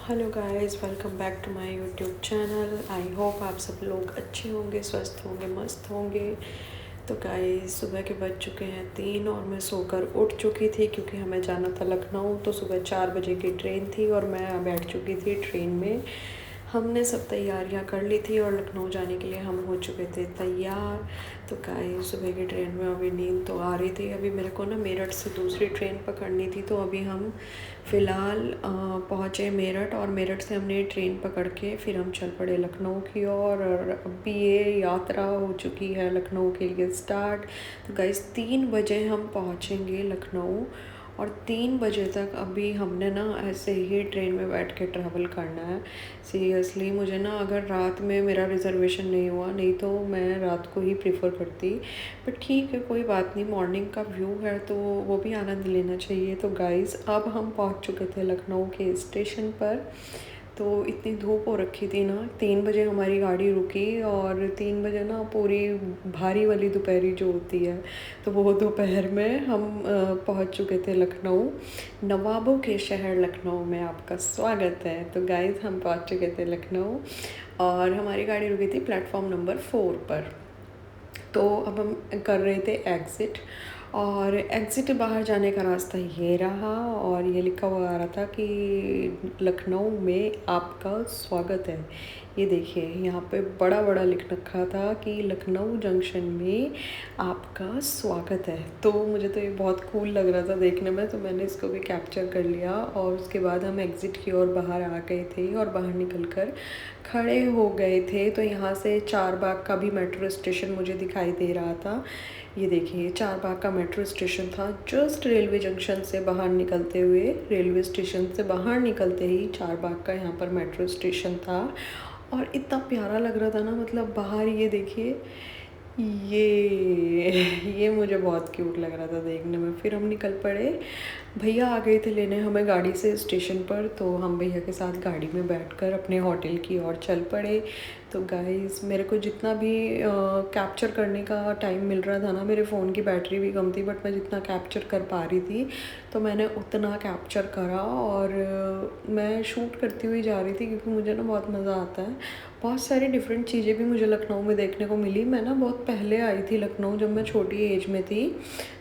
Hello guys, welcome back to my YouTube channel. I hope आप सब लोग अच्छे होंगे, स्वस्थ होंगे, मस्त होंगे। तो गाइस, सुबह के बज चुके हैं 3 और मैं सोकर उठ चुकी थी क्योंकि हमें जाना था लखनऊ। तो सुबह 4 बजे की ट्रेन थी और मैं बैठ चुकी थी ट्रेन में। हमने सब तैयारियां कर ली थी और लखनऊ जाने के लिए हम हो चुके थे तैयार। तो गाइस, सुबह की ट्रेन में अभी नींद तो आ रही थी। अभी मेरे को ना मेरठ से दूसरी ट्रेन पकड़नी थी, तो अभी हम फ़िलहाल पहुँचे मेरठ और मेरठ से हमने ट्रेन पकड़ के फिर हम चल पड़े लखनऊ की ओर। और अभी ये यात्रा हो चुकी है लखनऊ के लिए स्टार्ट। तो गाइस, 3 बजे हम पहुँचेंगे लखनऊ और 3 बजे तक अभी हमने ना ऐसे ही ट्रेन में बैठ के ट्रैवल करना है। सीरियसली मुझे ना अगर रात में मेरा रिज़र्वेशन नहीं हुआ, नहीं तो मैं रात को ही प्रेफर करती। बट ठीक है, कोई बात नहीं, मॉर्निंग का व्यू है तो वो भी आनंद लेना चाहिए। तो गाइज़, अब हम पहुंच चुके थे लखनऊ के स्टेशन पर। तो इतनी धूप हो रखी थी ना, 3 बजे हमारी गाड़ी रुकी और 3 बजे ना पूरी भारी वाली दोपहरी जो होती है, तो वो दोपहर में हम पहुंच चुके थे लखनऊ। नवाबों के शहर लखनऊ में आपका स्वागत है। तो गाइज़, हम पहुंच चुके थे लखनऊ और हमारी गाड़ी रुकी थी प्लेटफॉर्म नंबर 4 पर। तो अब हम कर रहे थे एग्ज़िट और एग्ज़िट बाहर जाने का रास्ता ये रहा और ये लिखा हुआ आ रहा था कि लखनऊ में आपका स्वागत है। ये देखिए, यहाँ पे बड़ा बड़ा लिख रखा था कि लखनऊ जंक्शन में आपका स्वागत है। तो मुझे तो ये बहुत कूल लग रहा था देखने में, तो मैंने इसको भी कैप्चर कर लिया। और उसके बाद हम एग्ज़िट की ओर बाहर आ गए थे और बाहर निकल कर खड़े हो गए थे। तो यहाँ से चारबाग का भी मेट्रो स्टेशन मुझे दिखाई दे रहा था। ये देखिए, चारबाग का मेट्रो स्टेशन था जस्ट रेलवे जंक्शन से बाहर निकलते हुए। रेलवे स्टेशन से बाहर निकलते ही चारबाग का यहाँ पर मेट्रो स्टेशन था और इतना प्यारा लग रहा था ना, मतलब बाहर ये देखिए, ये मुझे बहुत क्यूट लग रहा था देखने में। फिर हम निकल पड़े। भैया आ गए थे लेने हमें गाड़ी से स्टेशन पर, तो हम भैया के साथ गाड़ी में बैठकर अपने होटल की ओर चल पड़े। तो गाइस, मेरे को जितना भी कैप्चर करने का टाइम मिल रहा था ना, मेरे फ़ोन की बैटरी भी कम थी, बट मैं जितना कैप्चर कर पा रही थी तो मैंने उतना कैप्चर करा। और मैं शूट करती हुई जा रही थी क्योंकि मुझे ना बहुत मज़ा आता है। बहुत सारी डिफरेंट चीज़ें भी मुझे लखनऊ में देखने को मिली। मैं ना बहुत पहले आई थी लखनऊ, जब मैं छोटी एज में थी।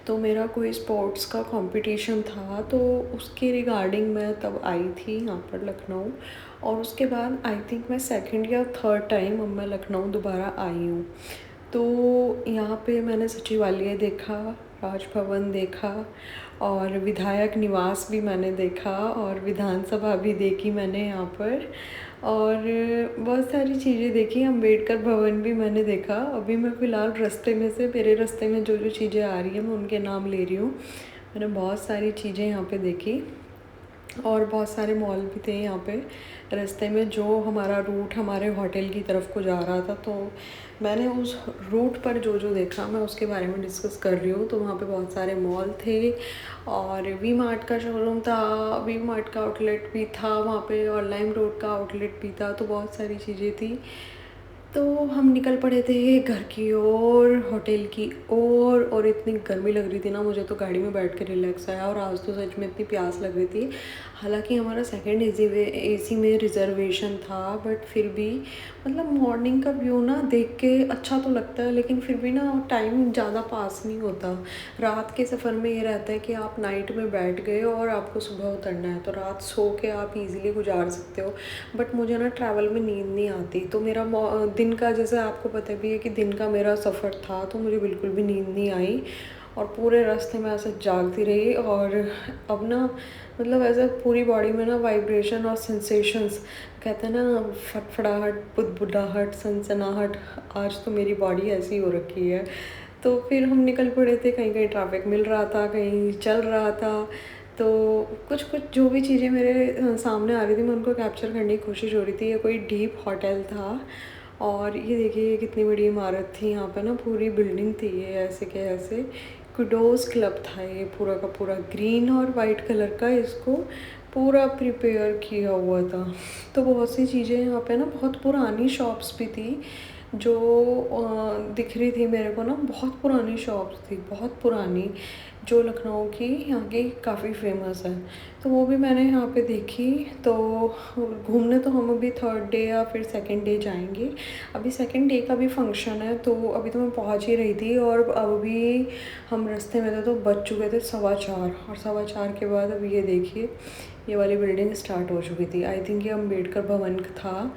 तो मेरा कोई स्पोर्ट्स का कंपटीशन था, तो उसके रिगार्डिंग मैं तब आई थी यहाँ पर लखनऊ। और उसके बाद आई थिंक मैं सेकंड या थर्ड टाइम अब मैं लखनऊ दोबारा आई हूँ। तो यहाँ पे मैंने सचिवालय देखा, राजभवन देखा और विधायक निवास भी मैंने देखा और विधानसभा भी देखी मैंने यहाँ पर। और बहुत सारी चीज़ें देखी, अम्बेडकर भवन भी मैंने देखा। अभी मैं फ़िलहाल रास्ते में से, मेरे रास्ते में जो जो चीज़ें आ रही हैं मैं उनके नाम ले रही हूँ। मैंने बहुत सारी चीज़ें यहाँ पे देखी और बहुत सारे मॉल भी थे यहाँ पे रास्ते में। जो हमारा रूट हमारे होटल की तरफ को जा रहा था, तो मैंने उस रूट पर जो जो देखा मैं उसके बारे में डिस्कस कर रही हूँ। तो वहाँ पे बहुत सारे मॉल थे और वी मार्ट का शोरूम था, वी मार्ट का आउटलेट भी था वहाँ पे और लाइम रोड का आउटलेट भी था। तो बहुत सारी चीज़ें थी। तो हम निकल पड़े थे घर की ओर, होटल की ओर। और इतनी गर्मी लग रही थी ना, मुझे तो गाड़ी में बैठ के रिलैक्स आया। और आज तो सच में इतनी प्यास लग रही थी। हालांकि हमारा सेकंड एसी में रिज़र्वेशन था, बट फिर भी मतलब मॉर्निंग का व्यू ना देख के अच्छा तो लगता है, लेकिन फिर भी ना टाइम ज़्यादा पास नहीं होता। रात के सफ़र में ये रहता है कि आप नाइट में बैठ गए और आपको सुबह उतरना है, तो रात सो के आप इजीली गुजार सकते हो। बट मुझे ना ट्रैवल में नींद नहीं आती। तो मेरा दिन का, जैसे आपको पता भी है कि दिन का मेरा सफ़र था, तो मुझे बिल्कुल भी नींद नहीं आई और पूरे रास्ते में ऐसे जागती रही। और अब ना मतलब ऐसे पूरी बॉडी में ना वाइब्रेशन और सेंसेशंस, कहते हैं ना, फटफड़ाहट, बुदबुदाहट, सनसनाहट, आज तो मेरी बॉडी ऐसी हो रखी है। तो फिर हम निकल पड़े थे, कहीं कहीं ट्रैफिक मिल रहा था, कहीं चल रहा था। तो कुछ कुछ जो भी चीज़ें मेरे सामने आ रही थी मैं उनको कैप्चर करने की कोशिश हो रही थी। ये कोई डीप होटल था और ये देखिए कितनी बड़ी इमारत थी। यहाँ पे ना पूरी बिल्डिंग थी ये, ऐसे के ऐसे कुडोस क्लब था ये, पूरा का पूरा ग्रीन और वाइट कलर का इसको पूरा प्रिपेयर किया हुआ था। तो बहुत सी चीज़ें यहाँ पे ना, बहुत पुरानी शॉप्स भी थी जो दिख रही थी मेरे को ना, बहुत पुरानी शॉप्स थी, बहुत पुरानी। जो लखनऊ की यहाँ की काफ़ी फेमस है। तो वो भी मैंने यहाँ पे देखी। तो घूमने तो हम अभी 3rd डे या फिर 2nd डे जाएंगे। अभी 2nd डे का भी फंक्शन है, तो अभी तो मैं पहुँच ही रही थी और अभी हम रास्ते में थे तो बज चुके थे 4:15 और 4:15 के बाद अभी ये देखिए ये वाली बिल्डिंग स्टार्ट हो चुकी थी। आई थिंक ये अम्बेडकर भवन था।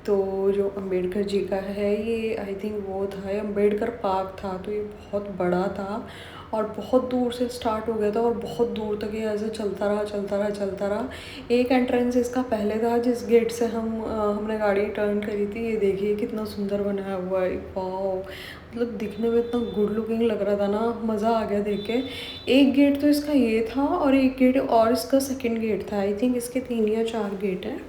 तो जो अम्बेडकर जी का है ये आई थिंक वो था, ये अम्बेडकर पार्क था। तो ये बहुत बड़ा था और बहुत दूर से स्टार्ट हो गया था और बहुत दूर तक ये ऐसे चलता रहा। एक एंट्रेंस इसका पहले था जिस गेट से हमने गाड़ी टर्न करी थी। ये देखिए कितना सुंदर बनाया हुआ है, वाओ। मतलब दिखने में इतना गुड लुकिंग लग रहा था ना, मज़ा आ गया देख के। एक गेट तो इसका ये था और एक गेट और इसका 2nd गेट था। आई थिंक इसके 3 या 4 गेट हैं।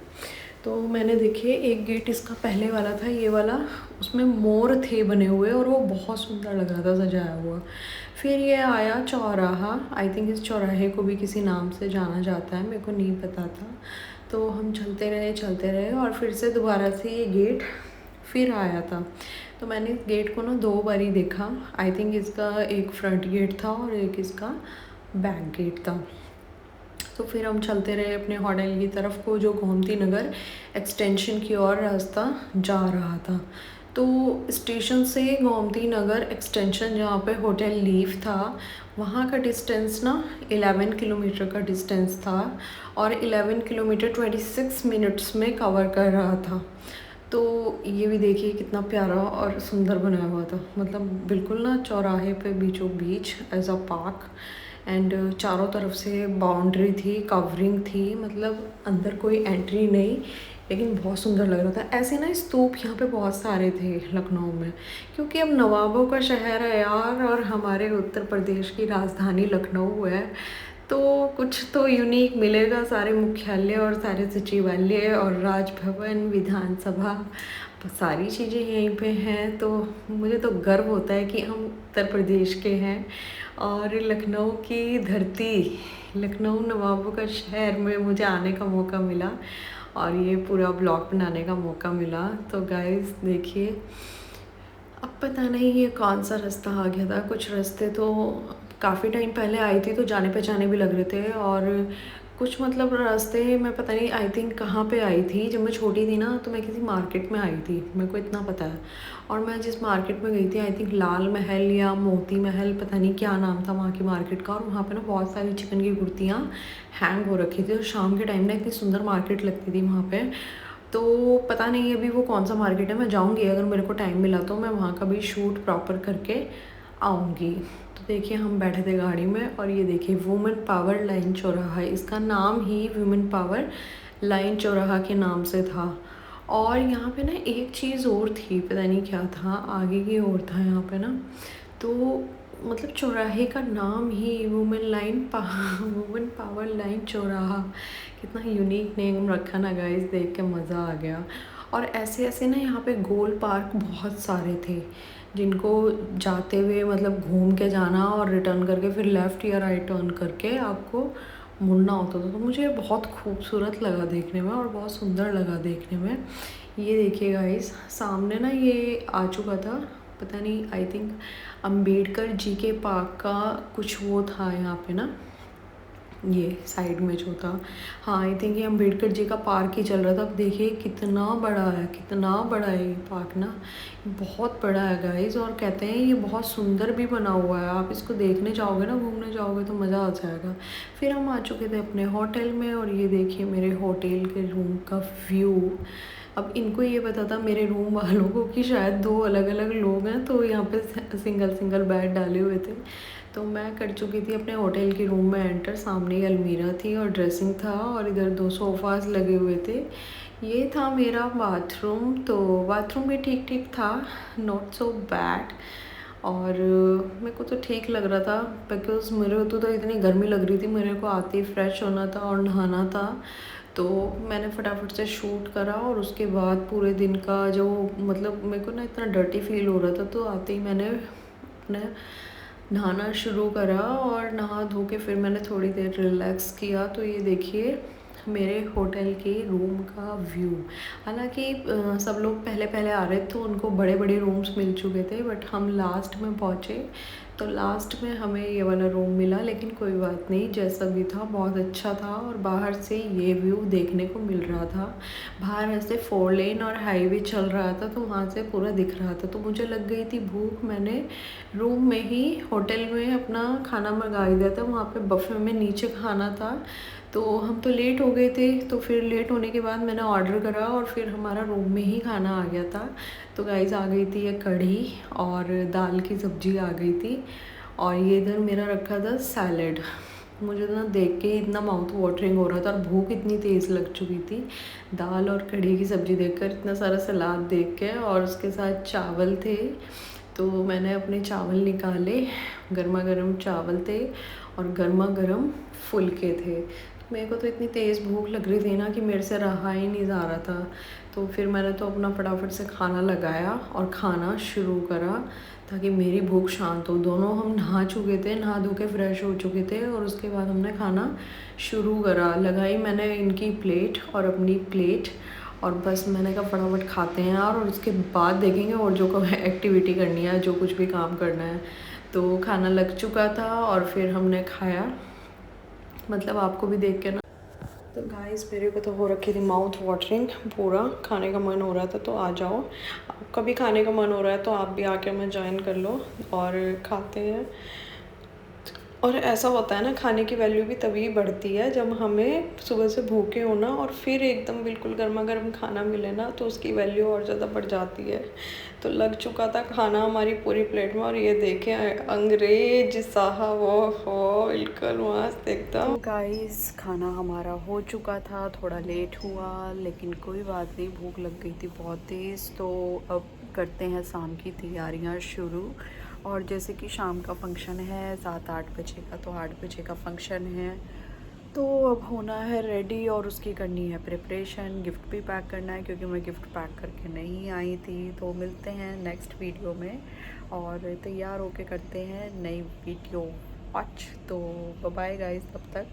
तो मैंने देखिए एक गेट इसका पहले वाला था ये वाला, उसमें मोर थे बने हुए और वो बहुत सुंदर लग रहा था सजाया हुआ। फिर ये आया चौराहा। आई थिंक इस चौराहे को भी किसी नाम से जाना जाता है, मेरे को नहीं पता था। तो हम चलते रहे और फिर से दोबारा से ये गेट फिर आया था। तो मैंने इस गेट को ना 2 बार ही देखा। आई थिंक इसका एक फ्रंट गेट था और एक इसका बैक गेट था। तो फिर हम चलते रहे अपने होटल की तरफ को, जो गोमती नगर एक्सटेंशन की ओर रास्ता जा रहा था। तो स्टेशन से गोमती नगर एक्सटेंशन जहाँ पे होटल लीव था वहाँ का डिस्टेंस ना 11 किलोमीटर का डिस्टेंस था और 11 किलोमीटर 26 मिनट्स में कवर कर रहा था। तो ये भी देखिए कितना प्यारा और सुंदर बनाया हुआ था। मतलब बिल्कुल ना चौराहे पे बीचों बीच एज अ पार्क एंड चारों तरफ से बाउंड्री थी, कवरिंग थी। मतलब अंदर कोई एंट्री नहीं, लेकिन बहुत सुंदर लग रहा था। ऐसे ना स्तूप यहाँ पे बहुत सारे थे लखनऊ में, क्योंकि अब नवाबों का शहर है यार और हमारे उत्तर प्रदेश की राजधानी लखनऊ है। तो कुछ तो यूनिक मिलेगा। सारे मुख्यालय और सारे सचिवालय और राजभवन, विधानसभा, सारी चीज़ें यहीं पे हैं। तो मुझे तो गर्व होता है कि हम उत्तर प्रदेश के हैं और लखनऊ की धरती, लखनऊ नवाबों का शहर में मुझे आने का मौका मिला और ये पूरा ब्लॉग बनाने का मौका मिला। तो गाइस देखिए, अब पता नहीं ये कौन सा रास्ता आ गया था। कुछ रास्ते तो काफ़ी टाइम पहले आई थी तो जाने पहचाने भी लग रहे थे और कुछ मतलब रास्ते मैं पता नहीं आई थिंक कहाँ पे आई थी। जब मैं छोटी थी ना तो मैं किसी मार्केट में आई थी, मेरे को इतना पता है। और मैं जिस मार्केट में गई थी आई थिंक लाल महल या मोती महल, पता नहीं क्या नाम था वहाँ की मार्केट का। और वहाँ पे ना बहुत सारी चिकन की कुर्तियाँ हैंग हो रखी थी और शाम के टाइम ना इतनी सुंदर मार्केट लगती थी वहाँ पे। तो पता नहीं अभी वो कौन सा मार्केट है, मैं जाऊँगी अगर मेरे को टाइम मिला तो मैं वहाँ का भी शूट प्रॉपर करके आऊँगी। तो देखिए हम बैठे थे गाड़ी में और ये देखिए वुमेन पावर लाइन चौराहा, इसका नाम ही वुमेन पावर लाइन चौराहा के नाम से था। और यहाँ पे ना एक चीज़ और थी, पता नहीं क्या था, आगे की ओर था यहाँ पे ना। तो मतलब चौराहे का नाम ही वुमेन पावर लाइन चौराहा, कितना यूनिक नेम रखा ना गाइस, देख के मज़ा आ गया। और ऐसे ऐसे ना यहाँ पे गोल पार्क बहुत सारे थे जिनको जाते हुए मतलब घूम के जाना और रिटर्न करके फिर लेफ़्ट या राइट टर्न करके आपको मुड़ना होता था। तो मुझे बहुत खूबसूरत लगा देखने में और बहुत सुंदर लगा देखने में। ये देखिए गाइस सामने ना ये आ चुका था, पता नहीं आई थिंक अम्बेडकर जी के पार्क का कुछ वो था यहाँ पे ना, ये साइड में जो था। हाँ आई थिंक ये अम्बेडकर जी का पार्क ही चल रहा था। अब देखिए कितना बड़ा है, कितना बड़ा है ये पार्क ना, बहुत बड़ा है गाइस। और कहते हैं ये बहुत सुंदर भी बना हुआ है, आप इसको देखने जाओगे ना, घूमने जाओगे तो मज़ा आ जाएगा। फिर हम आ चुके थे अपने होटल में और ये देखिए मेरे होटल के रूम का व्यू। अब इनको ये पता था मेरे रूम वालों को कि शायद 2 अलग अलग लोग हैं, तो यहाँ पे सिंगल बेड डाले हुए थे। तो मैं कर चुकी थी अपने होटल के रूम में एंटर। सामने ही अलमीरा थी और ड्रेसिंग था और इधर 2 सोफ़ाज लगे हुए थे। ये था मेरा बाथरूम। तो बाथरूम भी ठीक ठीक था, नॉट सो बैड। और मेरे को तो ठीक लग रहा था बिकॉज़ मेरे को तो इतनी गर्मी लग रही थी, मेरे को आते ही फ्रेश होना था और नहाना था। तो मैंने फटाफट से शूट करा और उसके बाद पूरे दिन का जो मतलब मेरे को ना इतना डर्टी फील हो रहा था, तो आते ही मैंने अपने नहाना शुरू करा और नहा धो के फिर मैंने थोड़ी देर रिलैक्स किया। तो ये देखिए मेरे होटल के रूम का व्यू। हालांकि सब लोग पहले पहले आ रहे थे तो उनको बड़े बड़े रूम्स मिल चुके थे, बट हम लास्ट में पहुँचे तो लास्ट में हमें ये वाला रूम मिला, लेकिन कोई बात नहीं, जैसा भी था बहुत अच्छा था। और बाहर से ये व्यू देखने को मिल रहा था। बाहर ऐसे 4 लेन और हाईवे चल रहा था, तो वहाँ से पूरा दिख रहा था। तो मुझे लग गई थी भूख, मैंने रूम में ही होटल में अपना खाना मंगा दिया था। वहाँ पे बफे में नीचे खाना था, तो हम तो लेट हो गए थे। तो फिर लेट होने के बाद मैंने ऑर्डर करा और फिर हमारा रूम में ही खाना आ गया था। तो गाइस आ गई थी ये कढ़ी और दाल की सब्ज़ी आ गई थी, और ये इधर मेरा रखा था सैलेड। मुझे ना देख के इतना माउथ वाटरिंग हो रहा था और भूख इतनी तेज़ लग चुकी थी दाल और कढ़ी की सब्ज़ी देखकर, इतना सारा सलाद देख के। और उसके साथ चावल थे, तो मैंने अपने चावल निकाले, गर्मा गर्म चावल थे और गर्मा गर्म फुलके थे। मेरे को तो इतनी तेज़ भूख लग रही थी ना कि मेरे से रहा ही नहीं जा रहा था। तो फिर मैंने तो अपना फटाफट से खाना लगाया और खाना शुरू करा ताकि मेरी भूख शांत हो। दोनों हम नहा चुके थे, नहा धो के फ्रेश हो चुके थे, और उसके बाद हमने खाना शुरू करा। लगाई मैंने इनकी प्लेट और अपनी प्लेट, और बस मैंने कहा फटाफट खाते हैं यार, और उसके बाद देखेंगे और जो एक्टिविटी करनी है, जो कुछ भी काम करना है। तो खाना लग चुका था और फिर हमने खाया। मतलब आपको भी देख के ना, तो गाइस मेरे को तो हो रखी थी माउथ वाटरिंग, पूरा खाने का मन हो रहा था। तो आ जाओ, आपका भी खाने का मन हो रहा है तो आप भी आके हमें ज्वाइन कर लो और खाते हैं। और ऐसा होता है ना, खाने की वैल्यू भी तभी बढ़ती है जब हमें सुबह से भूखे होना और फिर एकदम बिल्कुल गर्मा गर्म खाना मिले ना, तो उसकी वैल्यू और ज़्यादा बढ़ जाती है। तो लग चुका था खाना हमारी पूरी प्लेट में, और ये देखें अंग्रेज साहब, वो हो बिल्कुल मस्त एकदम। तो गाइस खाना हमारा हो चुका था, थोड़ा लेट हुआ लेकिन कोई बात नहीं, भूख लग गई थी बहुत तेज़। तो अब करते हैं शाम की तैयारियां शुरू। और जैसे कि शाम का फंक्शन है 7-8 बजे का, तो 8 बजे का फंक्शन है, तो अब होना है रेडी और उसकी करनी है प्रिपरेशन। गिफ्ट भी पैक करना है क्योंकि मैं गिफ्ट पैक करके नहीं आई थी। तो मिलते हैं नेक्स्ट वीडियो में, और तैयार होके करते हैं नई वीडियो वॉच। तो बाय गाइस, तब तक